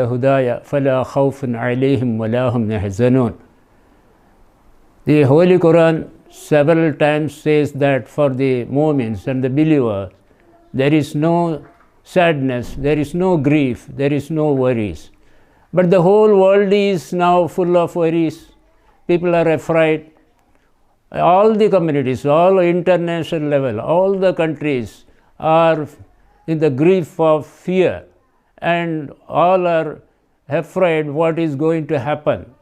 هدايا فلا خوف عليهم ولا هم يحزنون. The Holy Quran several times says that for the mu'mins and the believer, there is no sadness, there is no grief, there is no worries. But the whole world is now full of worries. People are afraid. All the communities, all international level, all the countries are in the grief of fear, and all are afraid what is going to happen.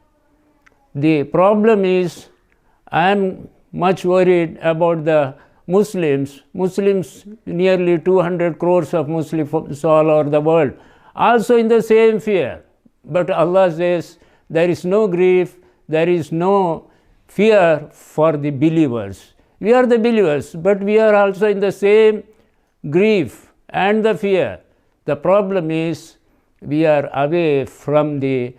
The problem is, I am much worried about the Muslims. Muslims, nearly 200 crores of Muslims all over the world, also in the same fear. But Allah says there is no grief, there is no fear for the believers. We are the believers, but we are also in the same grief and the fear. The problem is we are away from the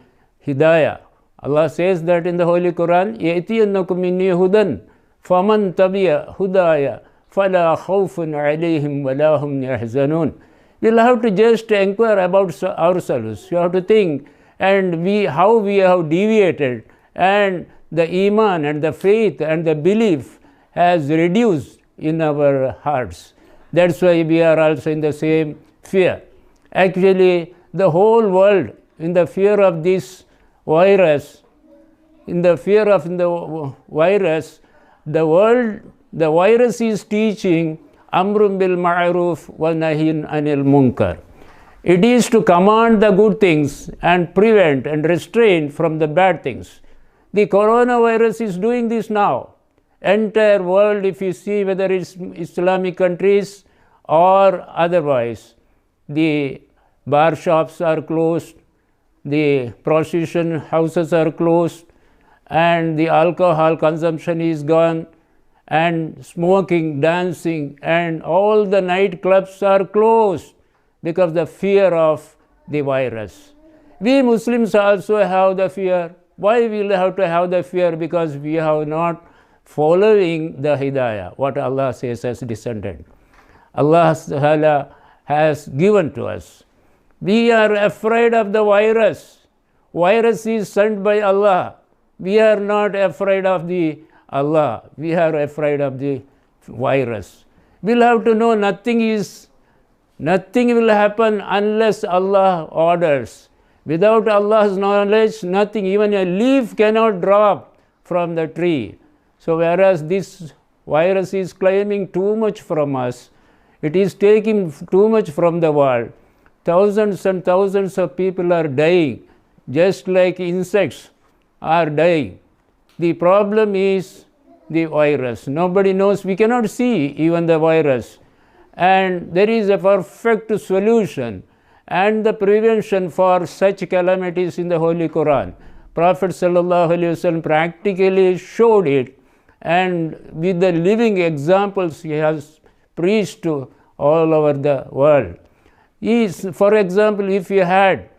Hidayah. Allah says that in the Holy Quran, يَأْتِيَنَّكُمْ مِنِّي هُدًى فَمَنْ تَبِعَ هُدَايَ فَلَا خَوْفٌ عَلَيْهِمْ وَلَا هُمْ يَحْزَنُونَ. We'll have to just inquire about ourselves. You have to think and how we have deviated, and the iman and the faith and the belief has reduced in our hearts. That's why we are also in the same fear. Actually, the whole world in the fear of this virus, the virus is teaching Amrun bil Ma'ruf wa Nahyin anil Munkar. It is to command the good things and prevent and restrain from the bad things. The coronavirus is doing this now. Entire world, if you see whether it's Islamic countries or otherwise, the bar shops are closed, the prostitution houses are closed, and the alcohol consumption is gone, and smoking, dancing, and all the nightclubs are closed because of the fear of the virus. We Muslims also have the fear. Why we will have to have the fear? Because we have not following the Hidayah, what Allah says has descended. Allah has given to us. We are afraid of the virus. Virus is sent by Allah. We are not afraid of the Allah. We are afraid of the virus. We'll have to know nothing will happen unless Allah orders. Without Allah's knowledge, nothing, even a leaf cannot drop from the tree. So whereas this virus is claiming too much from us, it is taking too much from the world. Thousands and thousands of people are dying, just like insects are dying. The problem is the virus. Nobody knows, we cannot see even the virus. And there is a perfect solution and the prevention for such calamities in the Holy Quran. Prophet ﷺ practically showed it, and with the living examples he has preached to all over the world. For example, if you had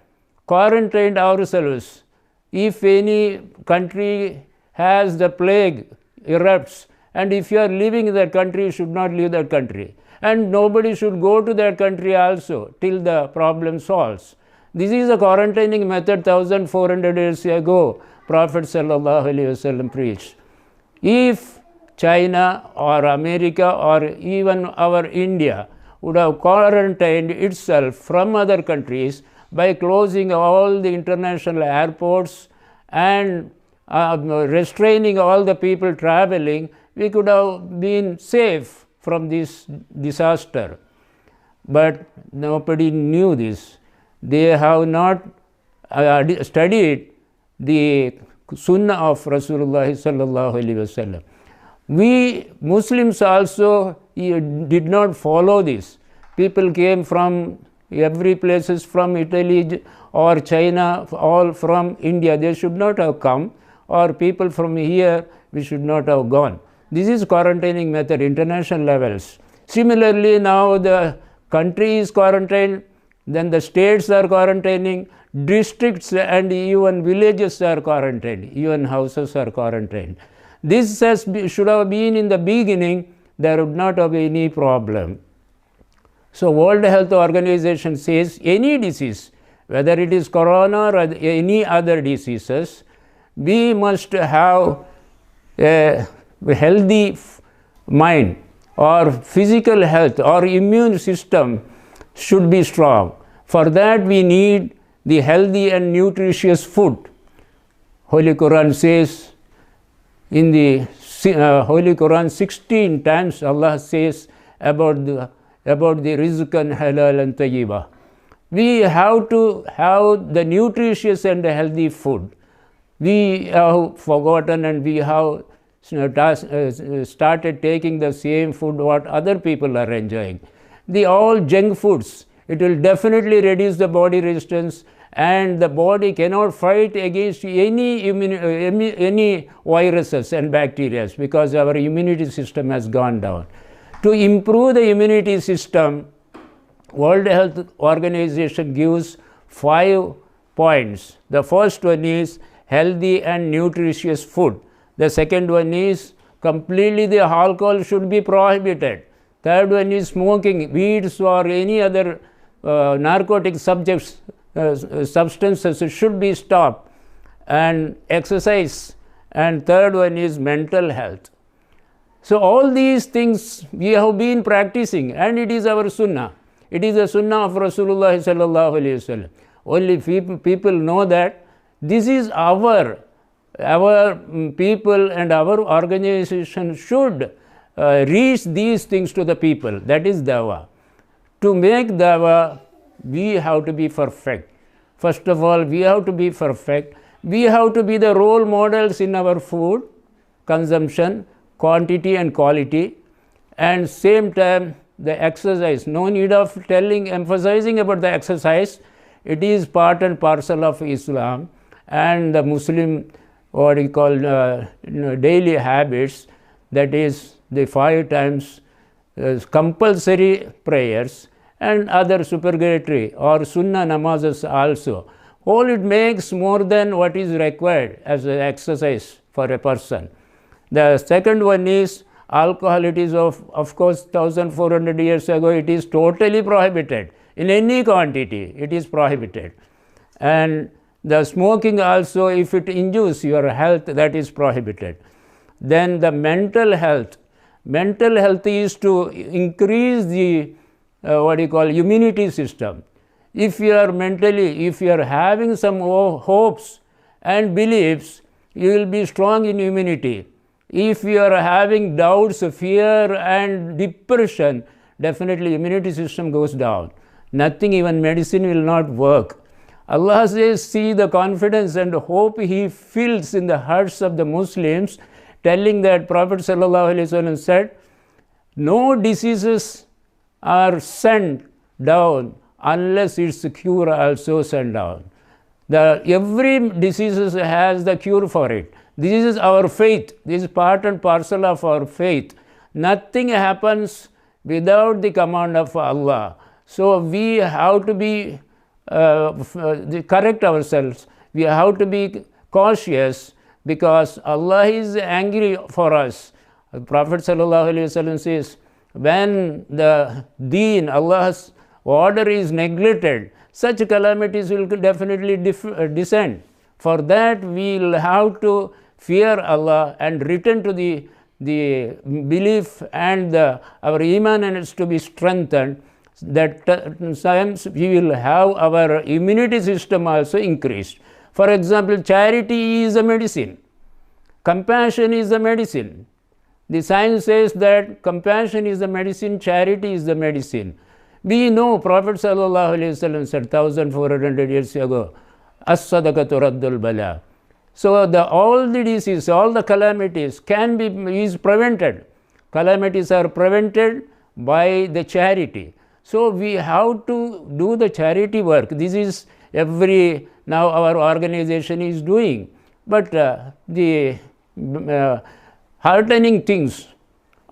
quarantined ourselves, if any country has the plague erupts, and if you are living in that country, you should not leave that country. And nobody should go to that country also till the problem solves. This is a quarantining method 1400 years ago Prophet ﷺ preached. If China or America or even our India would have quarantined itself from other countries by closing all the international airports and restraining all the people traveling, we could have been safe from this disaster. But nobody knew this. They have not studied the Sunnah of Rasulullah sallallahu alaihi wasallam. We Muslims also did not follow this. People came from every places, from Italy or China, all from India. They should not have come, or people from here, we should not have gone. This is quarantining method, international levels. Similarly, now the country is quarantined, then the states are quarantining, districts and even villages are quarantined, even houses are quarantined. This should have been in the beginning, there would not have been any problem. So World Health Organization says any disease whether it is corona or any other diseases, we must have a healthy mind, or physical health or immune system should be strong. For that we need the healthy and nutritious food. Holy Quran says, in the Holy Quran 16 times Allah says about the rizqan halal and tayyiba. We have to have the nutritious and healthy food. We have forgotten, and we have started taking the same food what other people are enjoying. The all junk foods, it will definitely reduce the body resistance, and the body cannot fight against any viruses and bacteria, because our immunity system has gone down. To improve the immunity system, World Health Organization gives 5 points. The first one is healthy and nutritious food. The second one is completely the alcohol should be prohibited. Third one is smoking, weeds or any other narcotic substances should be stopped, and exercise. And third one is mental health. So all these things we have been practicing, and it is our sunnah. It is the sunnah of Rasulullah sallallahu alaihi wasallam. Only people know that this is our people, and our organization should reach these things to the people. That is dawah. To make dawah, we have to be perfect. First of all, we have to be perfect. We have to be the role models in our food consumption, quantity and quality, and same time the exercise. No need of emphasizing about the exercise. It is part and parcel of Islam and the Muslim, what we call daily habits, that is the 5 times compulsory prayers and other supererogatory or sunnah namazes also. All it makes more than what is required as an exercise for a person. The second one is alcohol. It is of course 1400 years ago it is totally prohibited. In any quantity it is prohibited. And the smoking also, if it injures your health, that is prohibited. Then the mental health. Mental health is to increase the immunity system. If you are having some hopes and beliefs, you will be strong in immunity. If you are having doubts, fear and depression, definitely immunity system goes down. Nothing, even medicine will not work. Allah says, see the confidence and hope He fills in the hearts of the Muslims, telling that Prophet ﷺ said, no diseases are sent down unless its cure also sent down. Every disease has the cure for it. This is our faith. This is part and parcel of our faith. Nothing happens without the command of Allah. So we have to be correct ourselves. We have to be cautious, because Allah is angry for us. Prophet ﷺ says, when the deen, Allah's order is neglected, such calamities will definitely descend. For that we will have to fear Allah and return to the belief, and our iman is to be strengthened. That times we will have our immunity system also increased. For example, charity is a medicine. Compassion is a medicine. The science says that compassion is the medicine, charity is the medicine. We know Prophet ﷺ said 1400 years ago, as-sadaqatu raddul bala. So all the diseases, all the calamities is prevented. Calamities are prevented by the charity. So we have to do the charity work. This is now our organization is doing. But the heartening things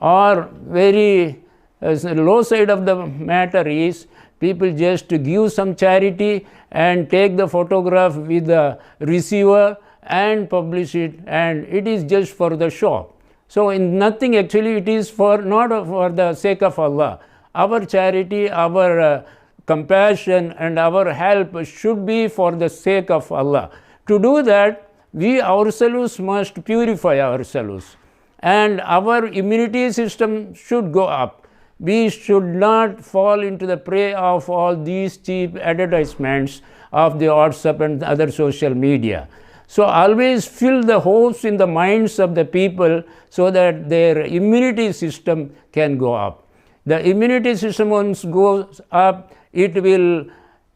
or very low side of the matter is people just give some charity and take the photograph with the receiver and publish it, and it is just for the show. So in nothing, actually it is not for the sake of Allah. Our charity, our compassion and our help should be for the sake of Allah. To do that, we ourselves must purify ourselves, and our immunity system should go up. We should not fall into the prey of all these cheap advertisements of the WhatsApp and other social media. So always fill the holes in the minds of the people so that their immunity system can go up. The immunity system once goes up, it will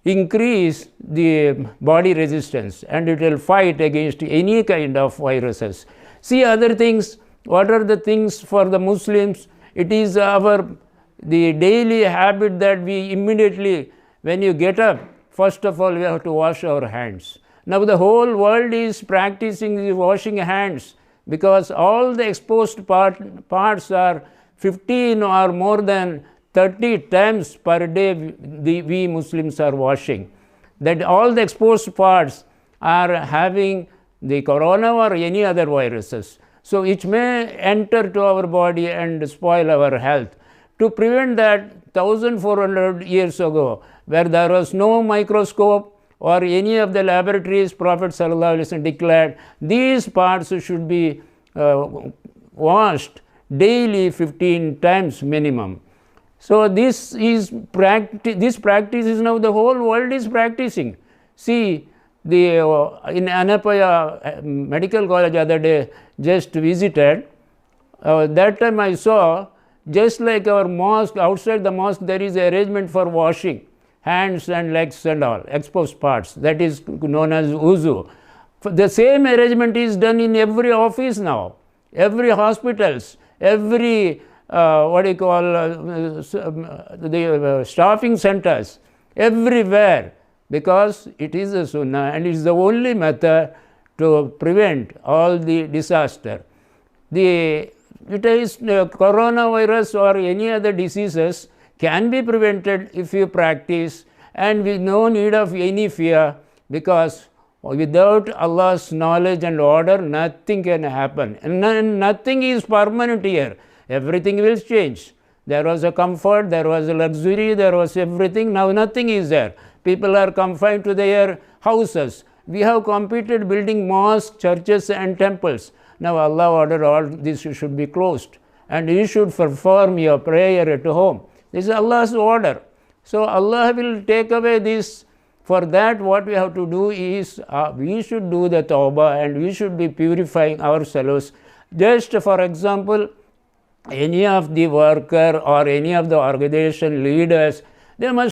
increase the body resistance and it will fight against any kind of viruses. See other things. What are the things for the Muslims? It is the daily habit that we immediately, when you get up, first of all we have to wash our hands. Now the whole world is practicing the washing hands because all the exposed parts are 15 or more than 30 times per day we Muslims are washing. That all the exposed parts are having the corona or any other viruses. So it may enter to our body and spoil our health. To prevent that, 1400 years ago, where there was no microscope or any of the laboratories, Prophet ﷺ declared these parts should be washed daily 15 times minimum. So this practice is now the whole world is practicing. See, in Annapaya Medical College other day just visited, that time I saw, just like our mosque, outside the mosque there is an arrangement for washing hands and legs and all exposed parts, that is known as wuzu. The same arrangement is done in every office now, every hospitals, every staffing centers, everywhere, because it is a sunnah and it is the only method to prevent all the disaster. Coronavirus or any other diseases can be prevented if you practice, and with no need of any fear, because without Allah's knowledge and order nothing can happen, and nothing is permanent here. Everything will change. There was a comfort, there was a luxury, there was everything. Now nothing is there. People are confined to their houses. We have completed building mosques, churches and temples. Now Allah ordered all this should be closed and you should perform your prayer at home. This is Allah's order. So Allah will take away this. For that, what we have to do is we should do the tawbah and we should be purifying ourselves. Just for example, any of the worker or any of the organization leaders, they must